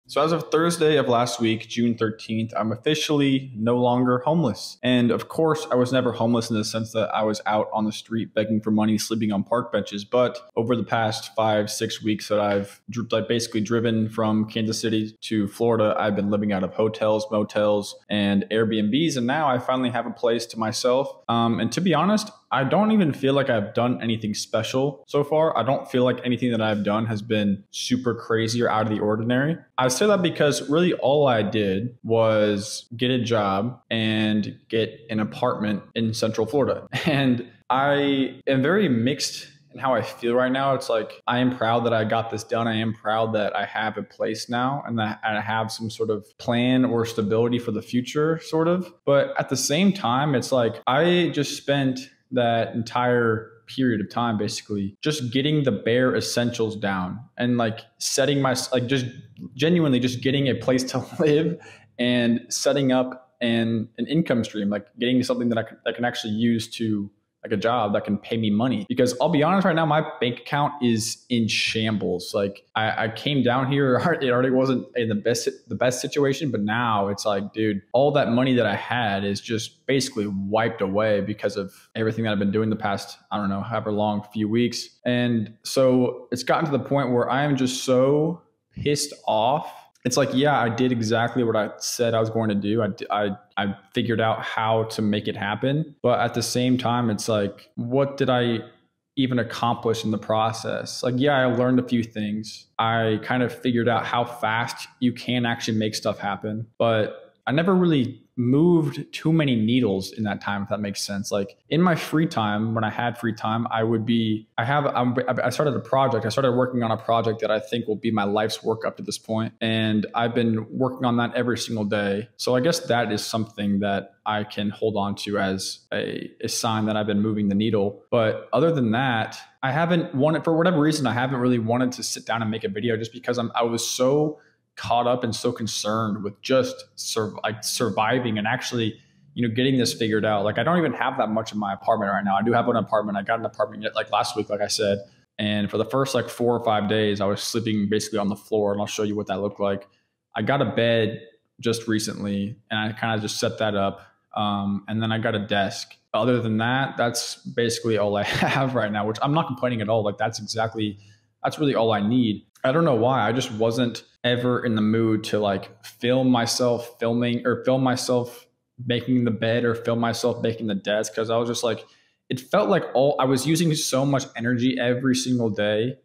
So as of Thursday of last week, June 13th, I'm officially no longer homeless. And of course, I was never homeless in the sense that I was out on the street begging for money, sleeping on park benches. But over the past 5-6 weeks that I've basically driven from Kansas City to Florida, I've been living out of hotels, motels, and Airbnbs. And now I finally have a place to myself. And to be honest, I don't even feel like I've done anything special so far. I don't feel like anything that I've done has been super crazy or out of the ordinary. I say that because really all I did was get a job and get an apartment in Central Florida. And I am very mixed in how I feel right now. It's like, I am proud that I got this done. I am proud that I have a place now and that I have some sort of plan or stability for the future, sort of. But at the same time, it's like, I just spent that entire period of time basically just getting the bare essentials down and like setting just genuinely just getting a place to live and setting up an income stream, like getting something that I can actually use to, like, a job that can pay me money. Because I'll be honest, right now my bank account is in shambles. Like I came down here, it already wasn't in the best situation, but now it's like, dude, all that money that I had is just basically wiped away because of everything that I've been doing the past, I don't know, however long, few weeks. And so it's gotten to the point where I am just so pissed off. It's like, yeah, I did exactly what I said I was going to do. I figured out how to make it happen. But at the same time, it's like, what did I even accomplish in the process? Like, yeah, I learned a few things. I kind of figured out how fast you can actually make stuff happen. But I never really moved too many needles in that time, if that makes sense. Like in my free time, when I had free time, I started a project. I started working on a project that I think will be my life's work up to this point. And I've been working on that every single day. So I guess that is something that I can hold on to as a sign that I've been moving the needle. But other than that, I haven't wanted, for whatever reason, I haven't really wanted to sit down and make a video just because I was so caught up and so concerned with just surviving and actually, getting this figured out. Like, I don't even have that much in my apartment right now. I do have an apartment. I got an apartment like last week, like I said. And for the first like 4 or 5 days, I was sleeping basically on the floor, and I'll show you what that looked like. I got a bed just recently, and I kind of just set that up. And then I got a desk. Other than that, that's basically all I have right now, which I'm not complaining at all. Like that's really all I need. I don't know why. I just wasn't ever in the mood to like film myself making the bed or film myself making the desk, because I was just like, it felt like I was using so much energy every single day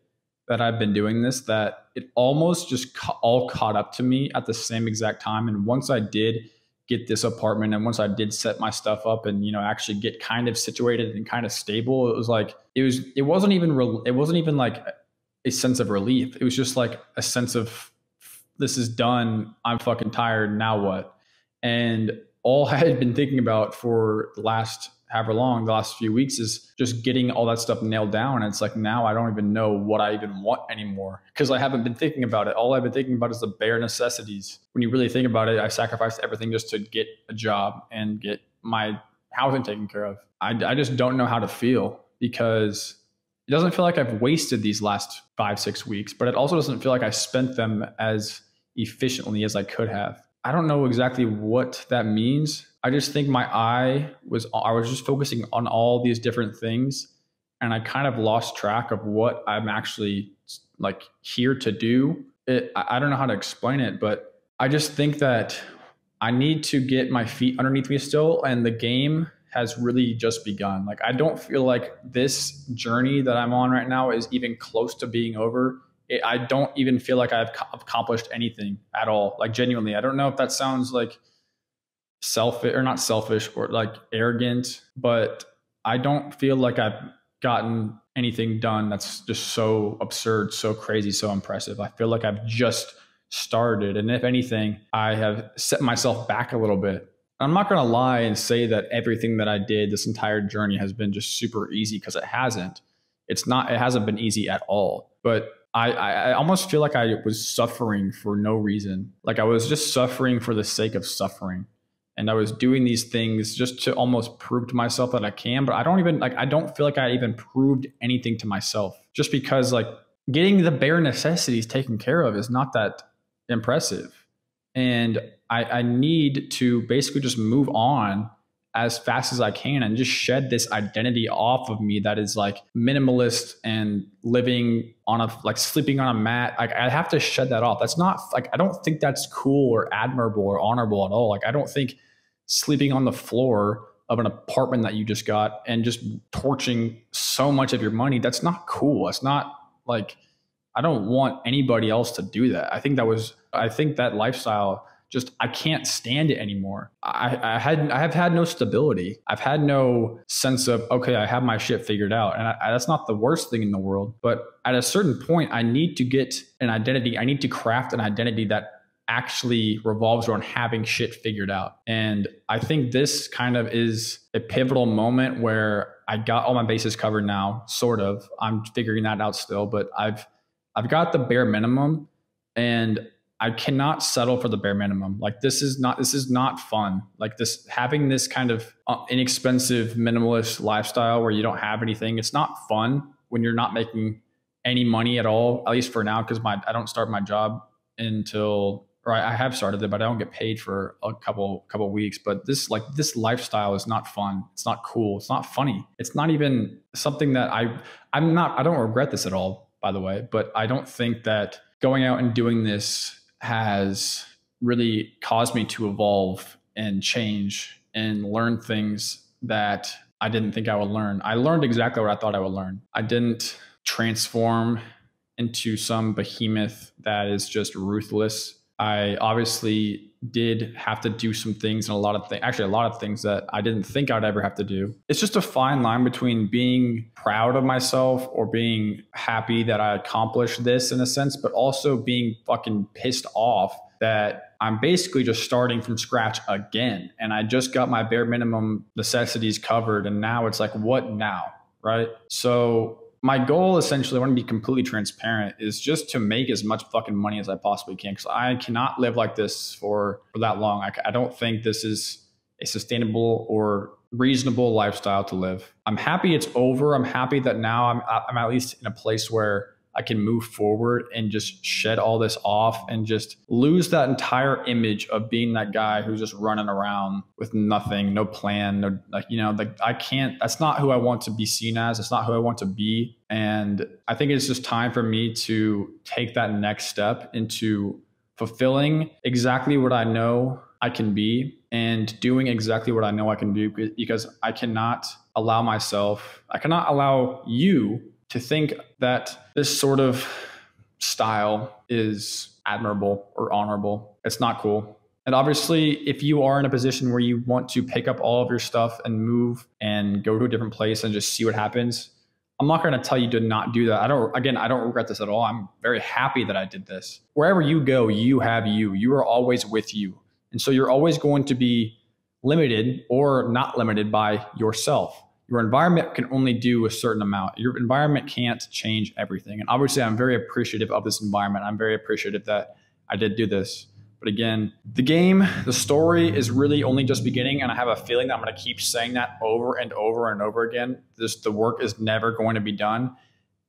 that I've been doing this, that it almost just all caught up to me at the same exact time. And once I did get this apartment and once I did set my stuff up and, actually get kind of situated and kind of stable, it was like, it wasn't even like a sense of relief. It was just like a sense of, this is done. I'm fucking tired. Now what? And all I had been thinking about for the last few weeks is just getting all that stuff nailed down. And it's like, now I don't even know what I even want anymore because I haven't been thinking about it. All I've been thinking about is the bare necessities. When you really think about it, I sacrificed everything just to get a job and get my housing taken care of. I just don't know how to feel, because it doesn't feel like I've wasted these last 5-6 weeks, but it also doesn't feel like I spent them as efficiently as I could have. I don't know exactly what that means. I just think I was just focusing on all these different things, and I kind of lost track of what I'm actually like here to do. I don't know how to explain it, but I just think that I need to get my feet underneath me still, and the game has really just begun. Like, I don't feel like this journey that I'm on right now is even close to being over. I don't even feel like I've accomplished anything at all. Like, genuinely, I don't know if that sounds like selfish or not selfish or like arrogant, but I don't feel like I've gotten anything done that's just so absurd, so crazy, so impressive. I feel like I've just started. And if anything, I have set myself back a little bit. I'm not going to lie and say that everything that I did this entire journey has been just super easy, because it hasn't. It hasn't been easy at all. But I almost feel like I was suffering for no reason. Like, I was just suffering for the sake of suffering. And I was doing these things just to almost prove to myself that I can. But I don't feel like I even proved anything to myself, just because like getting the bare necessities taken care of is not that impressive. And I need to basically just move on as fast as I can and just shed this identity off of me that is like minimalist and living on a, like sleeping on a mat. Like I have to shed that off. That's not like, I don't think that's cool or admirable or honorable at all. Like I don't think sleeping on the floor of an apartment that you just got and just torching so much of your money, that's not cool. It's not like, I don't want anybody else to do that. I think that lifestyle just, I can't stand it anymore. I have had no stability. I've had no sense of, okay, I have my shit figured out. And that's not the worst thing in the world. But at a certain point, I need to get an identity. I need to craft an identity that actually revolves around having shit figured out. And I think this kind of is a pivotal moment where I got all my bases covered now, sort of. I'm figuring that out still, but I've got the bare minimum, and I cannot settle for the bare minimum. Like this is not fun. Like this, having this kind of inexpensive minimalist lifestyle where you don't have anything, it's not fun when you're not making any money at all, at least for now, because I don't start my job until, or I have started it, but I don't get paid for a couple weeks. But this lifestyle is not fun. It's not cool. It's not funny. It's not even something that I don't regret this at all, by the way, but I don't think that going out and doing this has really caused me to evolve and change and learn things that I didn't think I would learn. I learned exactly what I thought I would learn. I didn't transform into some behemoth that is just ruthless. I obviously did have to do some things and a lot of things that I didn't think I'd ever have to do. It's just a fine line between being proud of myself or being happy that I accomplished this in a sense, but also being fucking pissed off that I'm basically just starting from scratch again. And I just got my bare minimum necessities covered. And now it's like, what now? Right? So my goal, essentially, I want to be completely transparent, is just to make as much fucking money as I possibly can, because I cannot live like this for that long. I don't think this is a sustainable or reasonable lifestyle to live. I'm happy it's over. I'm happy that now I'm at least in a place where I can move forward and just shed all this off and just lose that entire image of being that guy who's just running around with nothing, no plan, no, like, you know, like that's not who I want to be seen as. It's not who I want to be. And I think it's just time for me to take that next step into fulfilling exactly what I know I can be and doing exactly what I know I can do, because I cannot allow you to think that this sort of style is admirable or honorable. It's not cool. And obviously, if you are in a position where you want to pick up all of your stuff and move and go to a different place and just see what happens, I'm not going to tell you to not do that. I don't regret this at all. I'm very happy that I did this. Wherever you go, you have you. You are always with you. And so you're always going to be limited or not limited by yourself. Your environment can only do a certain amount. Your environment can't change everything. And obviously, I'm very appreciative of this environment. I'm very appreciative that I did do this. But again, the story is really only just beginning. And I have a feeling that I'm going to keep saying that over and over and over again. The work is never going to be done.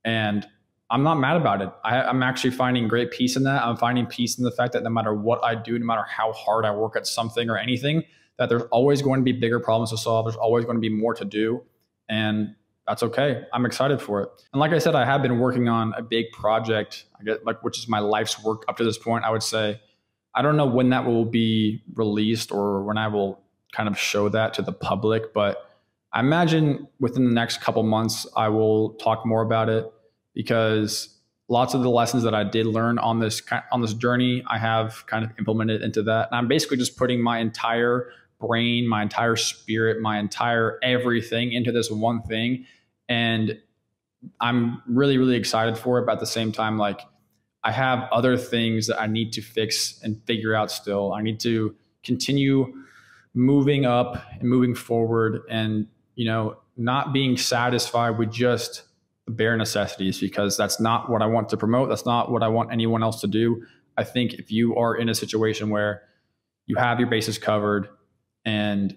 And I'm not mad about it. I'm actually finding great peace in that. I'm finding peace in the fact that no matter what I do, no matter how hard I work at something or anything, that there's always going to be bigger problems to solve. There's always going to be more to do. And that's okay. I'm excited for it. And like I said, I have been working on a big project, which is my life's work up to this point. I would say, I don't know when that will be released or when I will kind of show that to the public, but I imagine within the next couple months, I will talk more about it, because lots of the lessons that I did learn on this journey, I have kind of implemented into that. And I'm basically just putting my entire brain, my entire spirit, my entire everything into this one thing. And I'm really, really excited for it. But at the same time, like, I have other things that I need to fix and figure out still. I need to continue moving up and moving forward and, not being satisfied with just the bare necessities, because that's not what I want to promote. That's not what I want anyone else to do. I think if you are in a situation where you have your bases covered and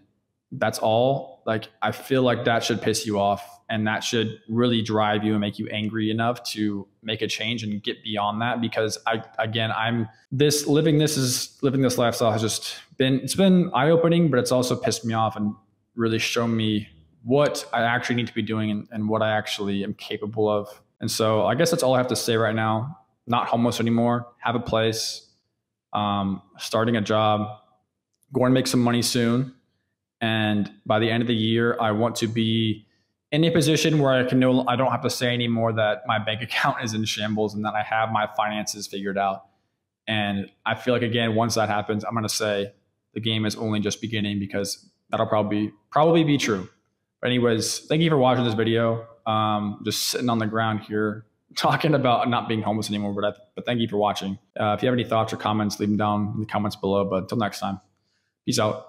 that's all, like, I feel like that should piss you off. And that should really drive you and make you angry enough to make a change and get beyond that. Because living this lifestyle has just been eye-opening, but it's also pissed me off and really shown me what I actually need to be doing and what I actually am capable of. And so I guess that's all I have to say right now. Not homeless anymore, have a place, starting a job, going to make some money soon. And by the end of the year, I want to be in a position where I don't have to say anymore that my bank account is in shambles and that I have my finances figured out. And I feel like, again, once that happens, I'm going to say the game is only just beginning, because that'll probably be true. But anyways, thank you for watching this video. Just sitting on the ground here talking about not being homeless anymore, but thank you for watching. If you have any thoughts or comments, leave them down in the comments below. But until next time, peace out.